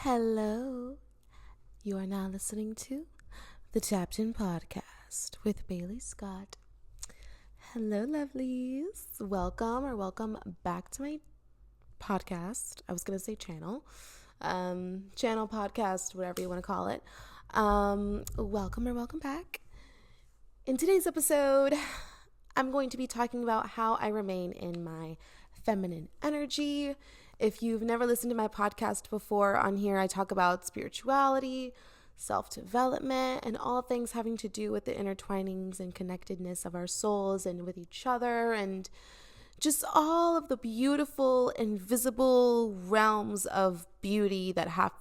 Hello. You are now listening to the Tapped-In Podcast with Bailey Scott. Hello, lovelies. Welcome back to my podcast. I was going to say channel. Channel, podcast, whatever you want to call it. Welcome back. In today's episode, I'm going to be talking about how I remain in my feminine energy. If you've never listened to my podcast before, on here I talk about spirituality, self-development, and all things having to do with the intertwinings and connectedness of our souls and with each other, and just all of the beautiful, invisible realms of beauty that have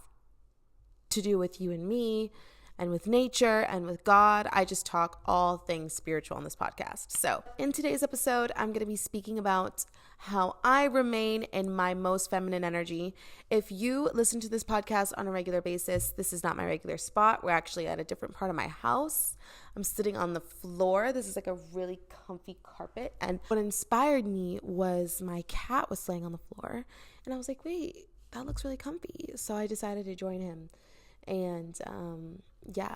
to do with you and me, and with nature, and with God. I just talk all things spiritual on this podcast. So in today's episode, I'm going to be speaking about how I remain in my most feminine energy. If you listen to this podcast on a regular basis, this is not my regular spot. We're actually at a different part of my house. I'm sitting on the floor. This is like a really comfy carpet. And what inspired me was my cat was laying on the floor. And I was like, wait, that looks really comfy. So I decided to join him. And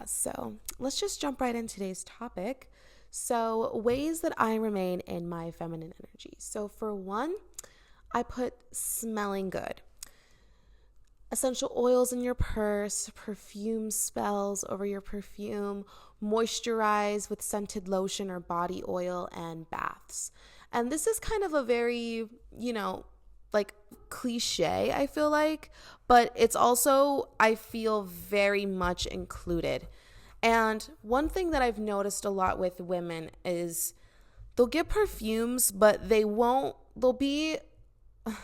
so let's just jump right into today's topic. So ways that I remain in my feminine energy. So for one, I put smelling good. Essential oils in your purse, perfume spells over your perfume, moisturize with scented lotion or body oil, and baths. And this is kind of a very, like cliche, I feel like, but it's also, I feel very much included. And one thing that I've noticed a lot with women is they'll get perfumes, but they'll be a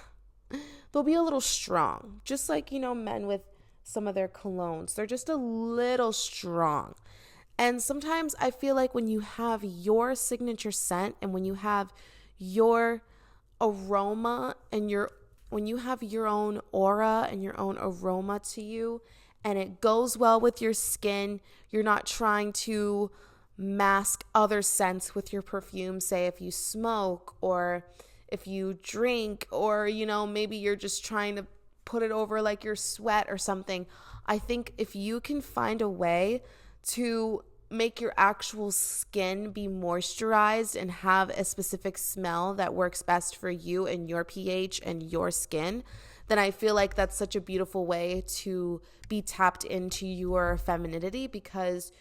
little strong. Just like, men with some of their colognes, they're just a little strong. And sometimes I feel like when you have your signature scent and when you have your aroma and when you have your own aura and your own aroma to you, and it goes well with your skin, you're not trying to mask other scents with your perfume. Say if you smoke or if you drink, or, maybe you're just trying to put it over like your sweat or something. I think if you can find a way to make your actual skin be moisturized and have a specific smell that works best for you and your pH and your skin, then I feel like that's such a beautiful way to be tapped into your femininity, because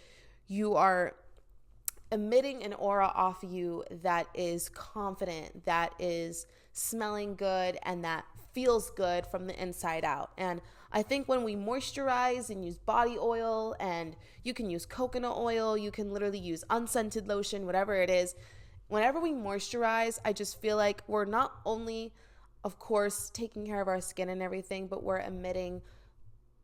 you are emitting an aura off you that is confident, that is smelling good, and that feels good from the inside out. And I think when we moisturize and use body oil, and you can use coconut oil, you can literally use unscented lotion, whatever it is, whenever we moisturize, I just feel like we're not only, of course, taking care of our skin and everything, but we're emitting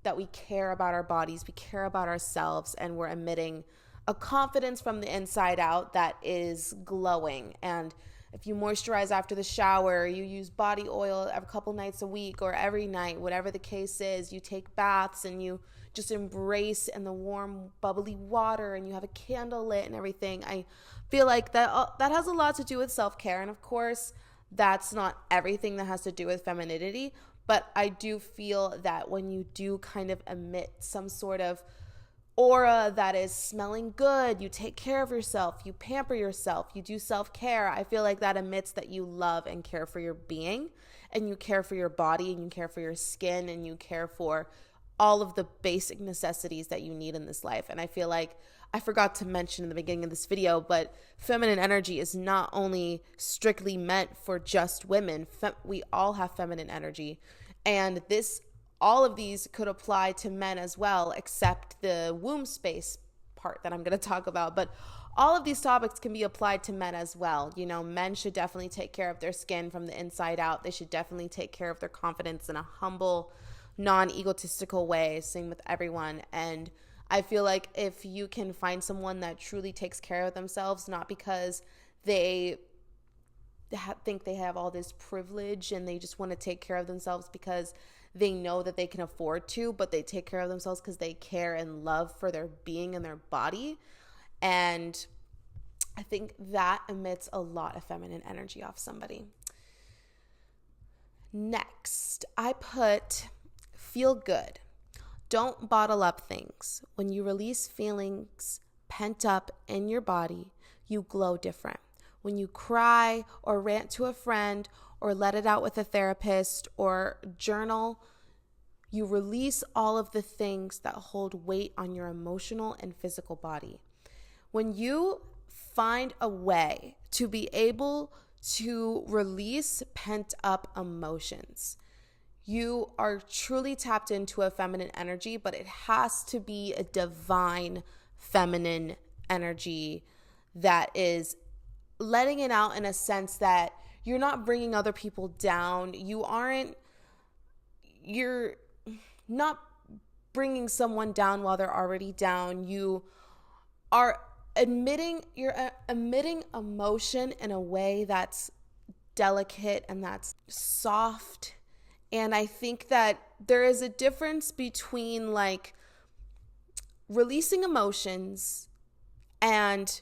that we care about our bodies, we care about ourselves, and we're emitting a confidence from the inside out that is glowing. And if you moisturize after the shower, you use body oil a couple nights a week or every night, whatever the case is, you take baths and you just embrace in the warm, bubbly water, and you have a candle lit and everything. I feel like that has a lot to do with self-care. And of course, that's not everything that has to do with femininity, but I do feel that when you do kind of emit some sort of aura that is smelling good, you take care of yourself, you pamper yourself, you do self-care, I feel like that emits that you love and care for your being, and you care for your body, and you care for your skin, and you care for all of the basic necessities that you need in this life. And I feel like I forgot to mention in the beginning of this video, but feminine energy is not only strictly meant for just women. We all have feminine energy, and all of these could apply to men as well, except the womb space part that I'm going to talk about. But all of these topics can be applied to men as well. Men should definitely take care of their skin from the inside out. They should definitely take care of their confidence in a humble, non-egotistical way. Same with everyone. And I feel like if you can find someone that truly takes care of themselves, not because they think they have all this privilege and they just want to take care of themselves because they know that they can afford to, but they take care of themselves because they care and love for their being and their body. And I think that emits a lot of feminine energy off somebody. Next, I put feel good. Don't bottle up things. When you release feelings pent up in your body, you glow different. When you cry or rant to a friend or let it out with a therapist or journal, you release all of the things that hold weight on your emotional and physical body. When you find a way to be able to release pent up emotions, you are truly tapped into a feminine energy, but it has to be a divine feminine energy that is letting it out in a sense that you're not bringing other people down. You're not bringing someone down while they're already down. You're emitting emotion in a way that's delicate and that's soft. And I think that there is a difference between like releasing emotions and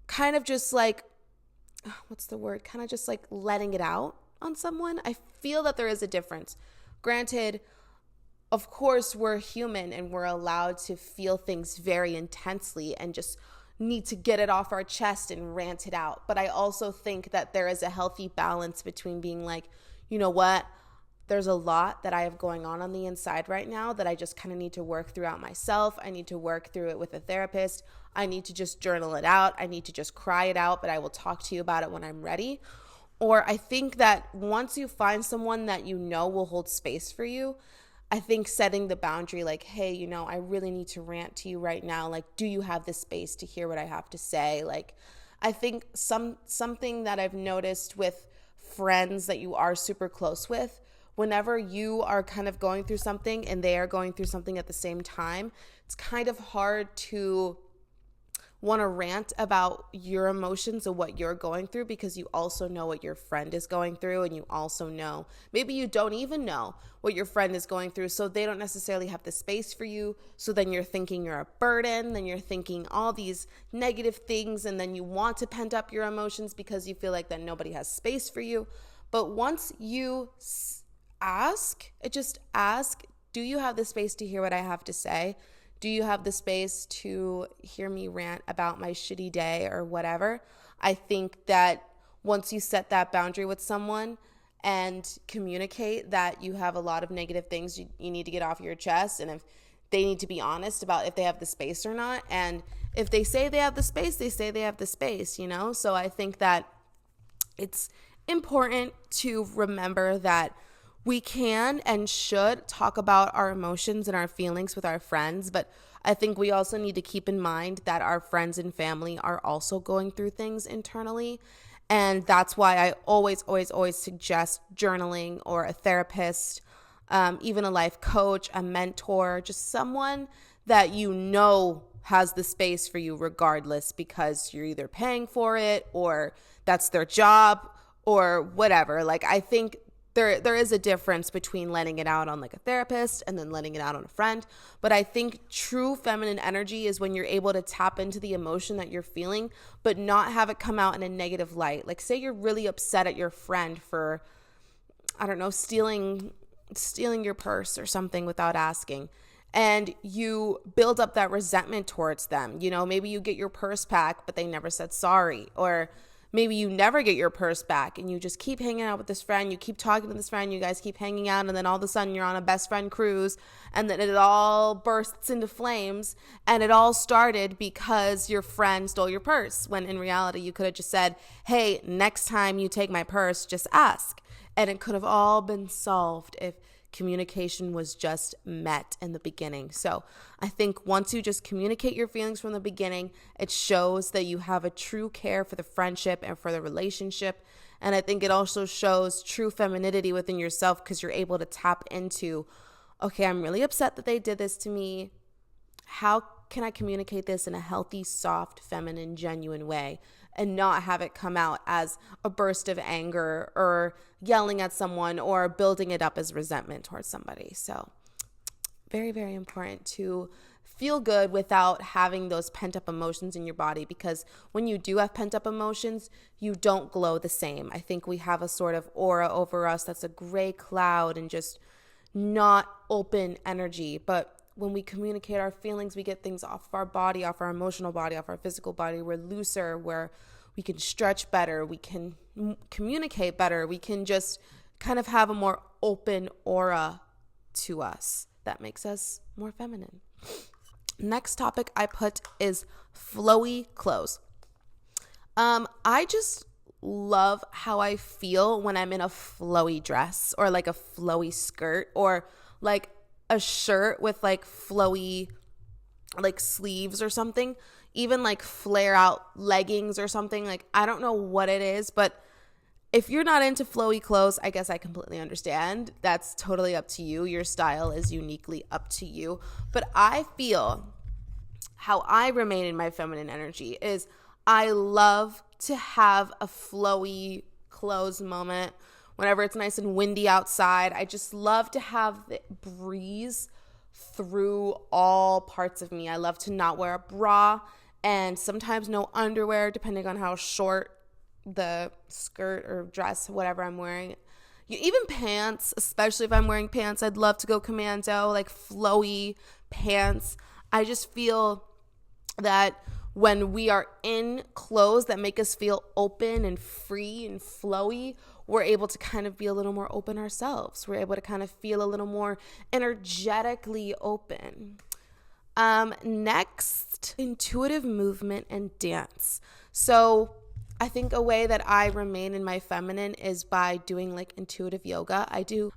kind of just like, kind of just like letting it out on someone. I feel that there is a difference. Granted, of course, we're human and we're allowed to feel things very intensely and just need to get it off our chest and rant it out. But I also think that there is a healthy balance between being like, you know what? There's a lot that I have going on the inside right now that I just kind of need to work through out myself. I need to work through it with a therapist. I need to just journal it out. I need to just cry it out, but I will talk to you about it when I'm ready. Or I think that once you find someone that you know will hold space for you, I think setting the boundary like, hey, you know, I really need to rant to you right now. Like, do you have the space to hear what I have to say? Like, I think something that I've noticed with friends that you are super close with, whenever you are kind of going through something and they are going through something at the same time, it's kind of hard to want to rant about your emotions and what you're going through because you also know what your friend is going through, and you also know, maybe you don't even know what your friend is going through, so they don't necessarily have the space for you. So then you're thinking you're a burden, then you're thinking all these negative things, and then you want to pent up your emotions because you feel like that nobody has space for you. But once you ask, do you have the space to hear what I have to say? Do you have the space to hear me rant about my shitty day or whatever? I think that once you set that boundary with someone and communicate that you have a lot of negative things you need to get off your chest, and if they need to be honest about if they have the space or not, and if they say they have the space, they say they have the space, you know? So I think that it's important to remember that we can and should talk about our emotions and our feelings with our friends, but I think we also need to keep in mind that our friends and family are also going through things internally. And that's why I always suggest journaling or a therapist, even a life coach, a mentor, just someone that you know has the space for you regardless, because you're either paying for it or that's their job or whatever. Like, I think there is a difference between letting it out on like a therapist and then letting it out on a friend. But I think true feminine energy is when you're able to tap into the emotion that you're feeling, but not have it come out in a negative light. Like, say you're really upset at your friend for, I don't know, stealing your purse or something without asking, and you build up that resentment towards them. You know, maybe you get your purse back, but they never said sorry. Or maybe you never get your purse back and you just keep hanging out with this friend. You keep talking to this friend. You guys keep hanging out. And then all of a sudden you're on a best friend cruise, and then it all bursts into flames. And it all started because your friend stole your purse, when in reality you could have just said, hey, next time you take my purse, just ask. And it could have all been solved if communication was just met in the beginning. So I think once you just communicate your feelings from the beginning, it shows that you have a true care for the friendship and for the relationship. And I think it also shows true femininity within yourself, because you're able to tap into, okay, I'm really upset that they did this to me. How can I communicate this in a healthy, soft, feminine, genuine way, and not have it come out as a burst of anger or yelling at someone or building it up as resentment towards somebody? So very, very important to feel good without having those pent up emotions in your body, because when you do have pent up emotions, you don't glow the same. I think we have a sort of aura over us that's a gray cloud and just not open energy. But when we communicate our feelings, we get things off of our body, off our emotional body, off our physical body. We're looser, we can stretch better, we can communicate better, we can just kind of have a more open aura to us that makes us more feminine. Next topic I put is flowy clothes. I just love how I feel when I'm in a flowy dress or like a flowy skirt or like a shirt with like flowy like sleeves or something, even like flare out leggings or something. Like, I don't know what it is, but if you're not into flowy clothes, I guess I completely understand. That's totally up to you. Your style is uniquely up to you. But I feel how I remain in my feminine energy is I love to have a flowy clothes moment whenever it's nice and windy outside. I just love to have the breeze through all parts of me. I love to not wear a bra and sometimes no underwear, depending on how short the skirt or dress, whatever I'm wearing. Even pants, especially if I'm wearing pants, I'd love to go commando, like flowy pants. I just feel that when we are in clothes that make us feel open and free and flowy, we're able to kind of be a little more open ourselves. We're able to kind of feel a little more energetically open. Next, intuitive movement and dance. So I think a way that I remain in my feminine is by doing like intuitive yoga. I do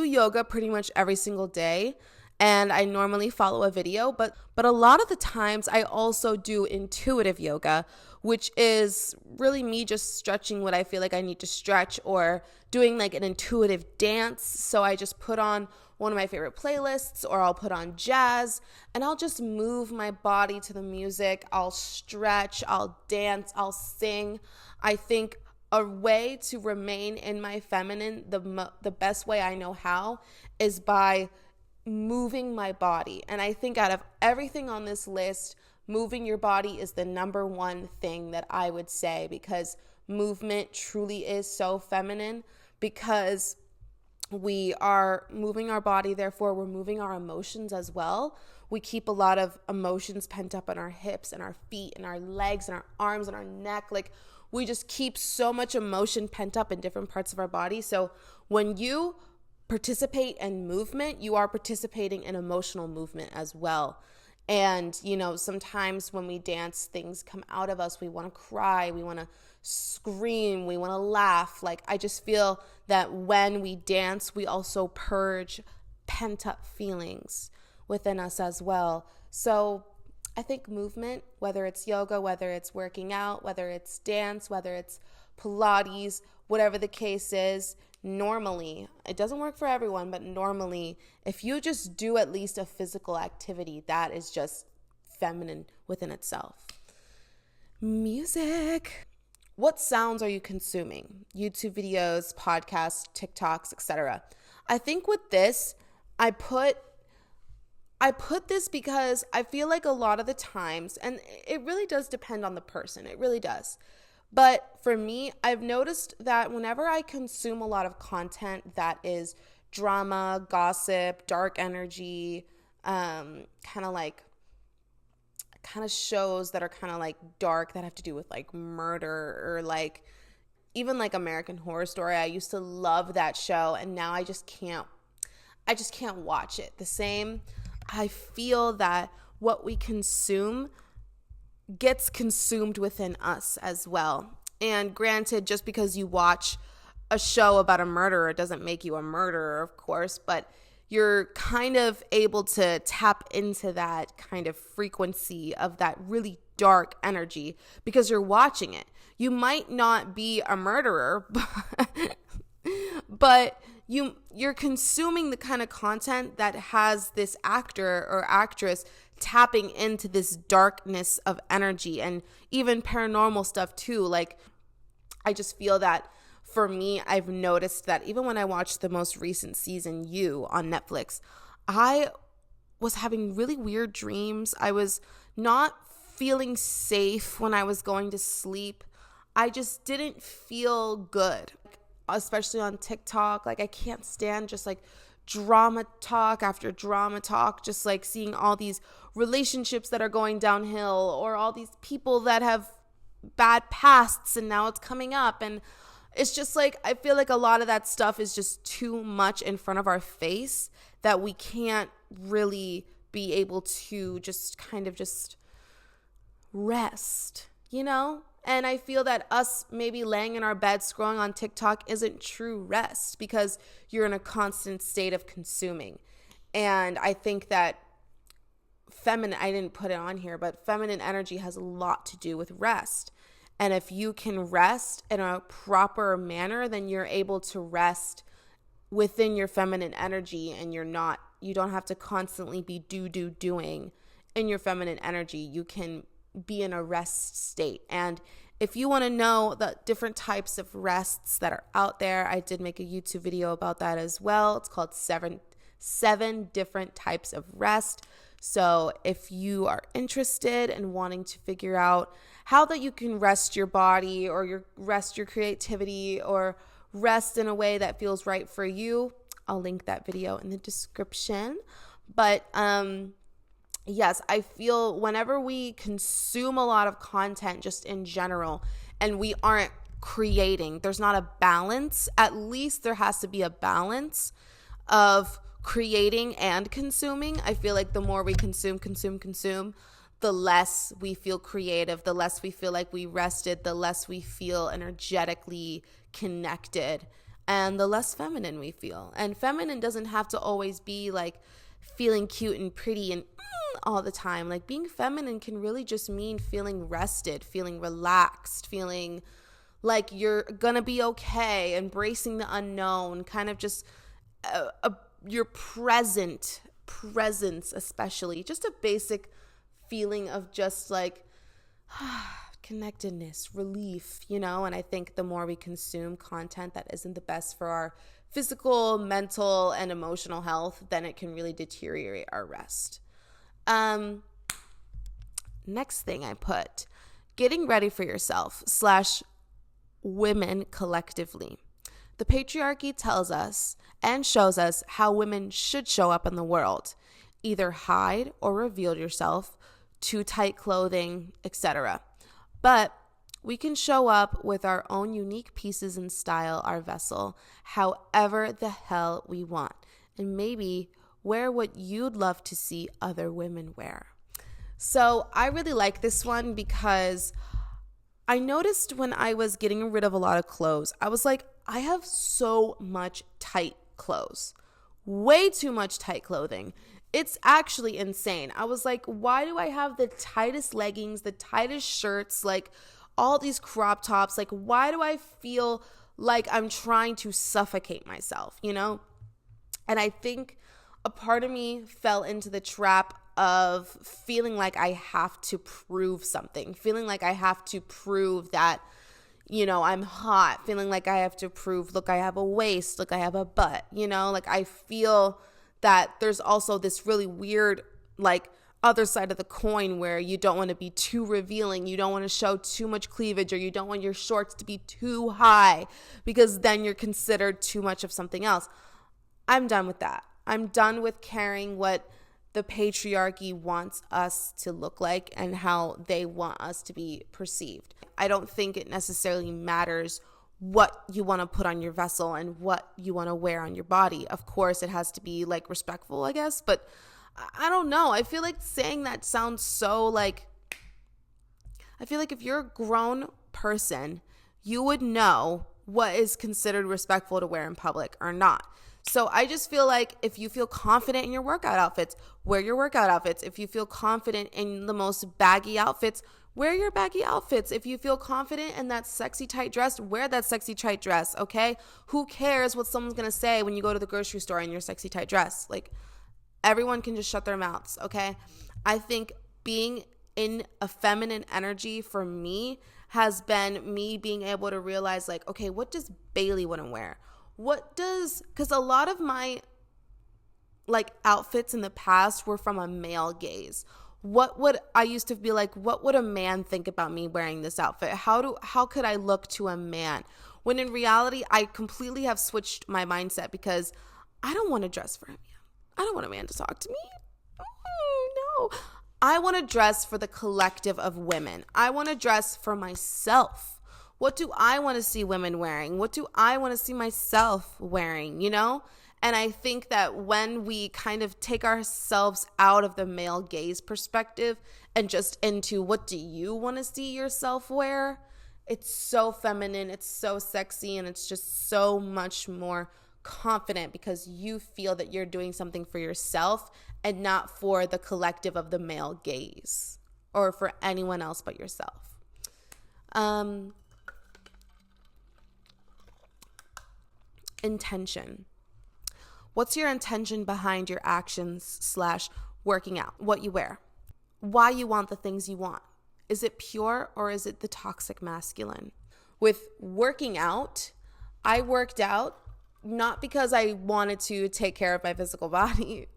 yoga pretty much every single day, and I normally follow a video, but a lot of the times I also do intuitive yoga, which is really me just stretching what I feel like I need to stretch or doing like an intuitive dance. So I just put on one of my favorite playlists, or I'll put on jazz and I'll just move my body to the music. I'll stretch, I'll dance, I'll sing. I think a way to remain in my feminine, the best way I know how, is by moving my body. And I think out of everything on this list, moving your body is the number one thing that I would say, because movement truly is so feminine, because we are moving our body, therefore we're moving our emotions as well. We keep a lot of emotions pent up in our hips and our feet and our legs and our arms and our neck. Like, we just keep so much emotion pent up in different parts of our body. So when you participate in movement, you are participating in emotional movement as well. And, sometimes when we dance, things come out of us. We want to cry, we want to scream, we want to laugh. Like, I just feel that when we dance, we also purge pent up feelings within us as well. So I think movement, whether it's yoga, whether it's working out, whether it's dance, whether it's Pilates, whatever the case is, normally, it doesn't work for everyone, but normally, if you just do at least a physical activity, that is just feminine within itself. Music. What sounds are you consuming? YouTube videos, podcasts, TikToks, etc. I think with this, I put this because I feel like a lot of the times, and it really does depend on the person, it really does. But for me, I've noticed that whenever I consume a lot of content that is drama, gossip, dark energy, kind of shows that are kind of like dark, that have to do with like murder, or like even like American Horror Story. I used to love that show, and now I just can't watch it. The same, I feel that what we consume gets consumed within us as well. And granted, just because you watch a show about a murderer doesn't make you a murderer, of course, but you're kind of able to tap into that kind of frequency of that really dark energy because you're watching it. You might not be a murderer, but you're consuming the kind of content that has this actor or actress tapping into this darkness of energy, and even paranormal stuff too. Like, I just feel that for me, I've noticed that even when I watched the most recent season, You, on Netflix, I was having really weird dreams. I was not feeling safe when I was going to sleep. I just didn't feel good, especially on TikTok. Like, I can't stand just like drama talk after drama talk, just like seeing all these relationships that are going downhill, or all these people that have bad pasts and now it's coming up. And it's just like, I feel like a lot of that stuff is just too much in front of our face that we can't really be able to just kind of just rest, And I feel that us maybe laying in our bed scrolling on TikTok isn't true rest, because you're in a constant state of consuming. And I think that I didn't put it on here, but feminine energy has a lot to do with rest. And if you can rest in a proper manner, then you're able to rest within your feminine energy, and you don't have to constantly be doing in your feminine energy. You can be in a rest state. And if you want to know the different types of rests that are out there, I did make a YouTube video about that as well. It's called seven different types of rest. So if you are interested in wanting to figure out how that you can rest your body, or rest your creativity, or rest in a way that feels right for you, I'll link that video in the description. But yes, I feel whenever we consume a lot of content just in general, and we aren't creating, there's not a balance. At least there has to be a balance of creating and consuming. I feel like the more we consume, the less we feel creative, the less we feel like we rested, the less we feel energetically connected, and the less feminine we feel. And feminine doesn't have to always be like feeling cute and pretty and all the time. Like, being feminine can really just mean feeling rested, feeling relaxed, feeling like you're gonna be okay, embracing the unknown, kind of just your presence, especially just a basic feeling of just like connectedness, relief, And I think the more we consume content that isn't the best for our physical, mental, and emotional health, then it can really deteriorate our rest. Next thing I put, getting ready for yourself / women collectively. The patriarchy tells us and shows us how women should show up in the world. Either hide or reveal yourself, too tight clothing, etc. But we can show up with our own unique pieces and style our vessel, however the hell we want. And maybe wear what you'd love to see other women wear. So I really like this one, because I noticed when I was getting rid of a lot of clothes, I was like, I have so much tight clothes, way too much tight clothing. It's actually insane. I was like, why do I have the tightest leggings, the tightest shirts, like all these crop tops? Like, why do I feel like I'm trying to suffocate myself, And I think a part of me fell into the trap of feeling like I have to prove something, feeling like I have to prove that, I'm hot, feeling like I have to prove, look, I have a waist, look, I have a butt, like I feel that there's also this really weird, like, other side of the coin where you don't want to be too revealing, you don't want to show too much cleavage, or you don't want your shorts to be too high, because then you're considered too much of something else. I'm done with that. I'm done with caring what the patriarchy wants us to look like and how they want us to be perceived. I don't think it necessarily matters what you want to put on your vessel and what you want to wear on your body. Of course, it has to be like respectful, I guess, but I don't know. I feel like saying that sounds so like, I feel like if you're a grown person, you would know what is considered respectful to wear in public or not. So I just feel like if you feel confident in your workout outfits, wear your workout outfits. If you feel confident in the most baggy outfits, wear your baggy outfits. If you feel confident in that sexy tight dress, wear that sexy tight dress, okay? Who cares what someone's going to say when you go to the grocery store in your sexy tight dress? Like, everyone can just shut their mouths, okay? I think being in a feminine energy for me has been me being able to realize, like, okay, what does Baeley want to wear? Because a lot of my like outfits in the past were from a male gaze. I used to be like, what would a man think about me wearing this outfit? How could I look to a man? When in reality, I completely have switched my mindset, because I don't want to dress for a man. I don't want a man to talk to me. Oh, no. I want to dress for the collective of women. I want to dress for myself. What do I want to see women wearing? What do I want to see myself wearing, you know? And I think that when we kind of take ourselves out of the male gaze perspective and just into what do you want to see yourself wear, it's so feminine, it's so sexy, and it's just so much more confident because you feel that you're doing something for yourself and not for the collective of the male gaze or for anyone else but yourself. Intention. What's your intention behind your actions / working out? What you wear? Why you want the things you want? Is it pure or is it the toxic masculine? With working out, I worked out not because I wanted to take care of my physical body.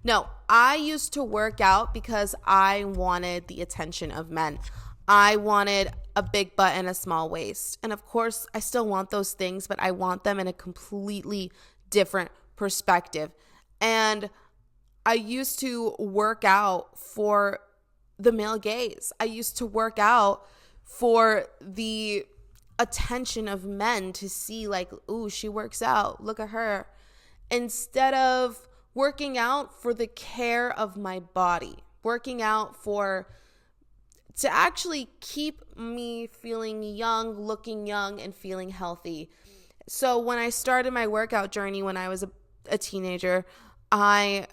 No, I used to work out because I wanted the attention of men. I wanted a big butt and a small waist. And of course, I still want those things, but I want them in a completely different perspective. And I used to work out for the male gaze. I used to work out for the attention of men to see like, ooh, she works out. Look at her. Instead of working out for the care of my body, working out to actually keep me feeling young, looking young, and feeling healthy. So when I started my workout journey when I was a teenager, I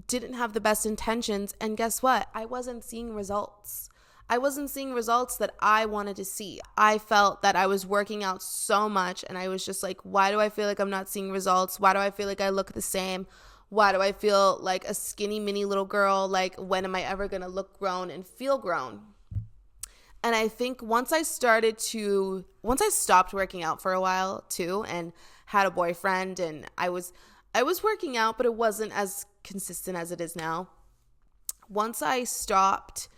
didn't have the best intentions. And guess what? I wasn't seeing results. I wasn't seeing results that I wanted to see. I felt that I was working out so much and I was just like, why do I feel like I'm not seeing results? Why do I feel like I look the same? Why do I feel like a skinny mini little girl? Like, when am I ever going to look grown and feel grown? And I think once I stopped working out for a while too and had a boyfriend, and I was working out, but it wasn't as consistent as it is now. Once I stopped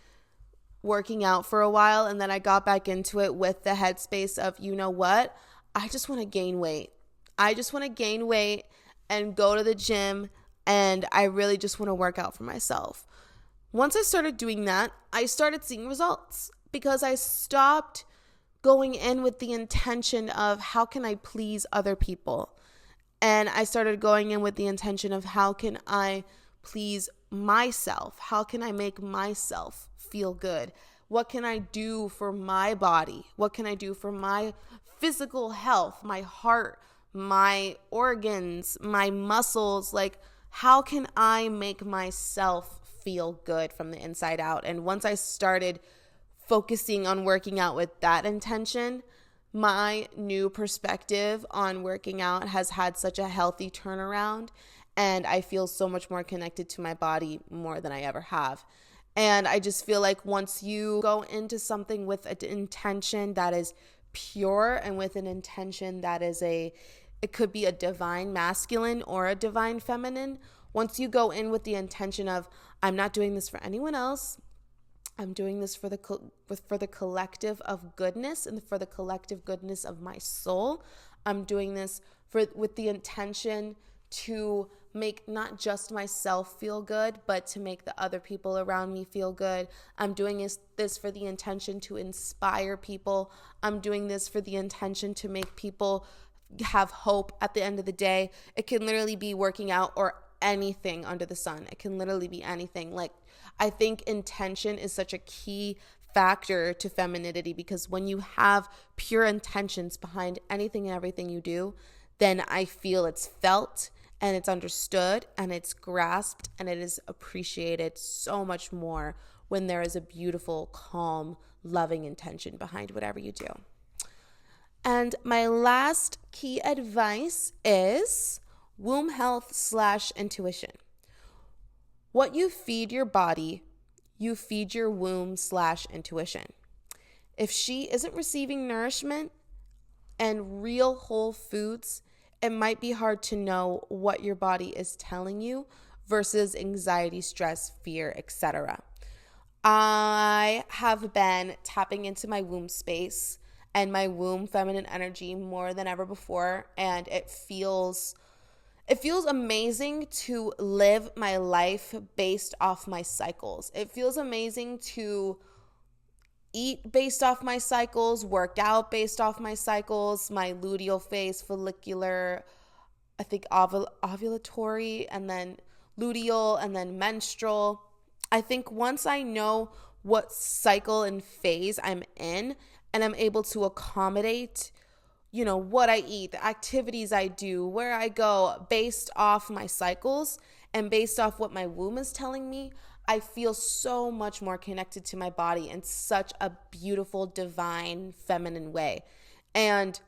working out for a while and then I got back into it with the headspace of, you know what? I just want to gain weight. I just want to gain weight and go to the gym, and I really just want to work out for myself. Once I started doing that, I started seeing results because I stopped going in with the intention of how can I please other people? And I started going in with the intention of how can I please myself? How can I make myself feel good? What can I do for my body? What can I do for my physical health, my heart, my organs, my muscles? Like, how can I make myself feel good from the inside out? And once I started focusing on working out with that intention, my new perspective on working out has had such a healthy turnaround, and I feel so much more connected to my body more than I ever have. And I just feel like once you go into something with an intention that is pure and with an intention that is it could be a divine masculine or a divine feminine, once you go in with the intention of, I'm not doing this for anyone else, I'm doing this for the collective of goodness and for the collective goodness of my soul. I'm doing this with the intention to make not just myself feel good, but to make the other people around me feel good. I'm doing this for the intention to inspire people. I'm doing this for the intention to make people have hope at the end of the day. It can literally be working out or anything under the sun. It can literally be anything. Like, I think intention is such a key factor to femininity, because when you have pure intentions behind anything and everything you do, then I feel it's felt and it's understood and it's grasped and it is appreciated so much more when there is a beautiful, calm, loving intention behind whatever you do. And my last key advice is womb health / intuition. What you feed your body, you feed your womb / intuition. If she isn't receiving nourishment and real whole foods, it might be hard to know what your body is telling you versus anxiety, stress, fear, etc. I have been tapping into my womb space and my womb feminine energy more than ever before, and it feels it feels amazing to live my life based off my cycles. It feels amazing to eat based off my cycles, work out based off my cycles, my luteal phase, follicular, I think ovulatory, and then luteal, and then menstrual. I think once I know what cycle and phase I'm in, and I'm able to accommodate, what I eat, the activities I do, where I go based off my cycles and based off what my womb is telling me, I feel so much more connected to my body in such a beautiful, divine, feminine way. And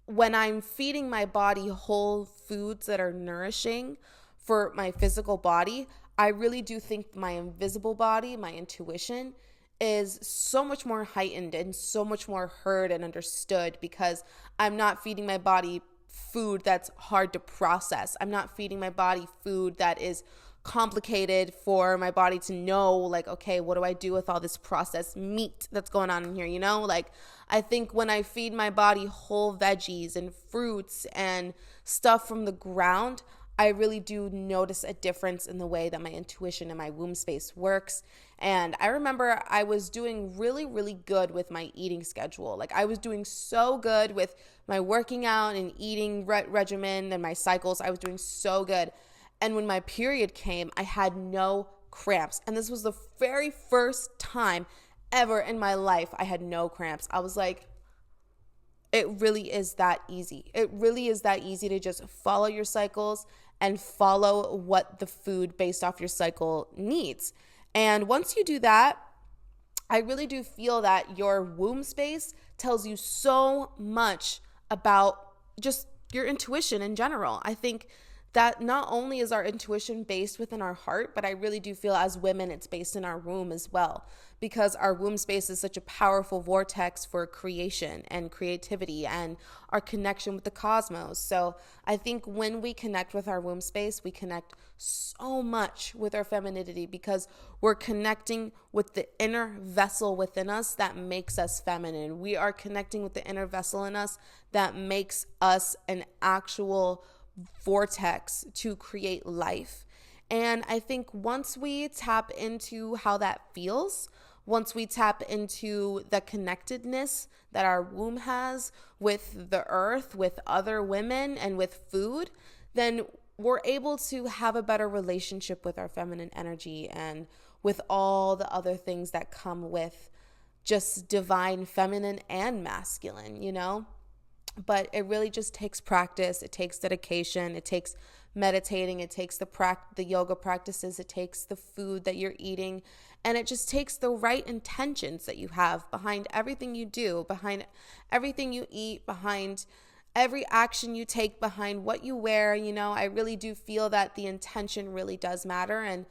when I'm feeding my body whole foods that are nourishing for my physical body, I really do think my invisible body, my intuition, is so much more heightened and so much more heard and understood, because I'm not feeding my body food that's hard to process. I'm not feeding my body food that is complicated for my body to know, like, okay, what do I do with all this processed meat that's going on in here, Like, I think when I feed my body whole veggies and fruits and stuff from the ground, I really do notice a difference in the way that my intuition and my womb space works. And I remember I was doing really, really good with my eating schedule. Like, I was doing so good with my working out and eating regimen and my cycles. I was doing so good. And when my period came, I had no cramps. And this was the very first time ever in my life I had no cramps. I was like, it really is that easy. It really is that easy to just follow your cycles and follow what the food based off your cycle needs. And once you do that, I really do feel that your womb space tells you so much about just your intuition in general. I think that not only is our intuition based within our heart, but I really do feel as women it's based in our womb as well, because our womb space is such a powerful vortex for creation and creativity and our connection with the cosmos. So I think when we connect with our womb space, we connect so much with our femininity, because we're connecting with the inner vessel within us that makes us feminine. We are connecting with the inner vessel in us that makes us an actual vortex to create life. And I think once we tap into how that feels, once we tap into the connectedness that our womb has with the earth, with other women, and with food, then we're able to have a better relationship with our feminine energy and with all the other things that come with just divine feminine and masculine, But it really just takes practice. It takes dedication. It takes meditating. It takes the yoga practices. It takes the food that you're eating. And it just takes the right intentions that you have behind everything you do, behind everything you eat, behind every action you take, behind what you wear. I really do feel that the intention really does matter. And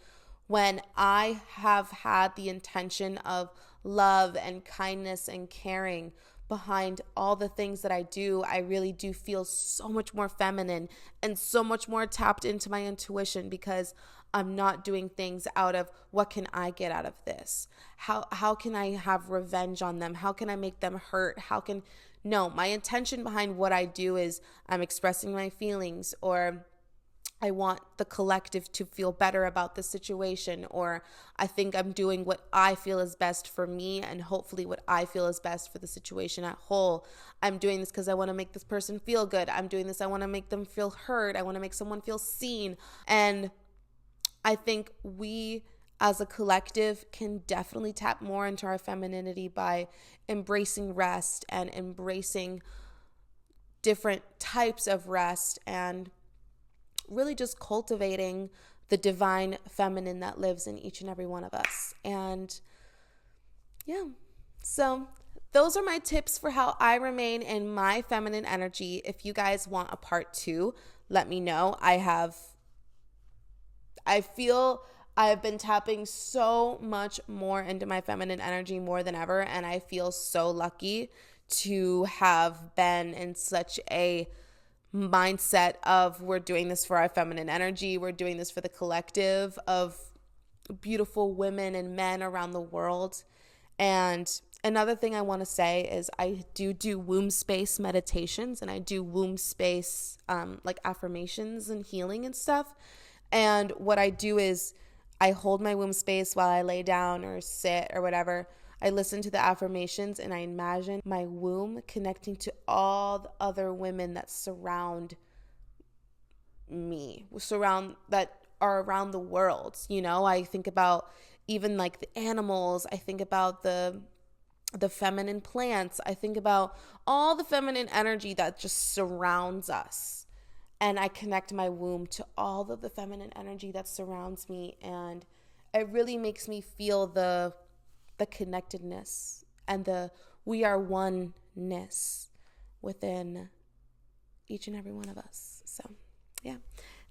when I have had the intention of love and kindness and caring behind all the things that I do, I really do feel so much more feminine and so much more tapped into my intuition, because I'm not doing things out of what can I get out of this? How can I have revenge on them? How can I make them hurt? No, my intention behind what I do is I'm expressing my feelings, or I want the collective to feel better about the situation, or I think I'm doing what I feel is best for me and hopefully what I feel is best for the situation at whole. I'm doing this because I want to make this person feel good. I'm doing this, I want to make them feel heard. I want to make someone feel seen. And I think we as a collective can definitely tap more into our femininity by embracing rest and embracing different types of rest and really just cultivating the divine feminine that lives in each and every one of us. And yeah, so those are my tips for how I remain in my feminine energy. If you guys want a part 2, let me know. I feel I've been tapping so much more into my feminine energy more than ever, and I feel so lucky to have been in such a mindset of we're doing this for our feminine energy. We're doing this for the collective of beautiful women and men around the world. And Another thing I want to say is I do womb space meditations, and I do womb space like affirmations and healing and stuff. And what I do is I hold my womb space while I lay down or sit or whatever. I listen to the affirmations and I imagine my womb connecting to all the other women that surround me, that are around the world. You know, I think about even like the animals. I think about the feminine plants. I think about all the feminine energy that just surrounds us. And I connect my womb to all of the feminine energy that surrounds me. And it really makes me feel the connectedness and the we are oneness within each and every one of us. So, yeah.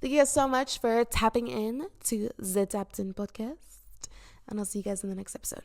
Thank you guys so much for tapping in to the Tapped In podcast. And I'll see you guys in the next episode.